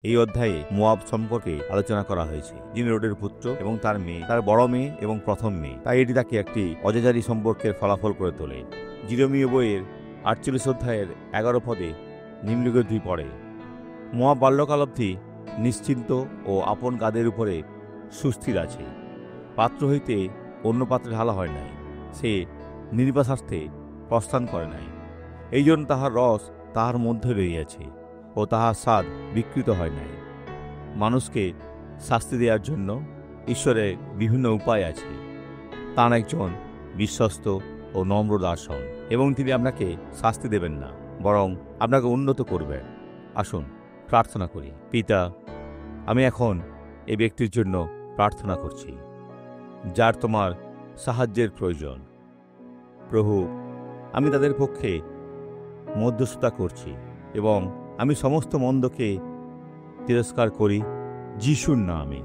এই অধ্যায়ে মোয়াব সম্পর্কে আলোচনা করা হয়েছে, যিনি লোটের পুত্র এবং তার মেয়ে, তার বড় মেয়ে এবং প্রথম মেয়ে। তাই এটি তাকে একটি অজাচারী সম্পর্কের ফলাফল করে তোলে। জিরমীয় বইয়ের 48 অধ্যায়ের 11 পদে নিম্নলিখিতটি পড়ে: মোয়াব বাল্যকাল অবধি নিশ্চিন্ত ও আপন কাদের উপরে সুস্থির আছে। পাত্র হইতে অন্য পাত্রে ঢালা হয় নাই, সে নির্বাসার্থে প্রস্থান করে নাই। এই জন্য তাহার রস তাহার মধ্যে রহিয়াছে ও তাহার স্বাদ বিকৃত হয় নাই। মানুষকে শাস্তি দেওয়ার জন্য ঈশ্বরের বিভিন্ন উপায় আছে। তাঁর একজন বিশ্বস্ত ও নম্র দাস হন এবং তিনি আপনাকে শাস্তি দেবেন না, বরং আপনাকে উন্নত করবেন। আসুন প্রার্থনা করি। পিতা, আমি এখন এই ব্যক্তির জন্য প্রার্থনা করছি, যার তোমার সাহায্যের প্রয়োজন। প্রভু, আমি তাদের পক্ষে মধ্যস্থতা করছি এবং আমি সমস্ত মন্দকে তিরস্কার করি যিশুর নামে।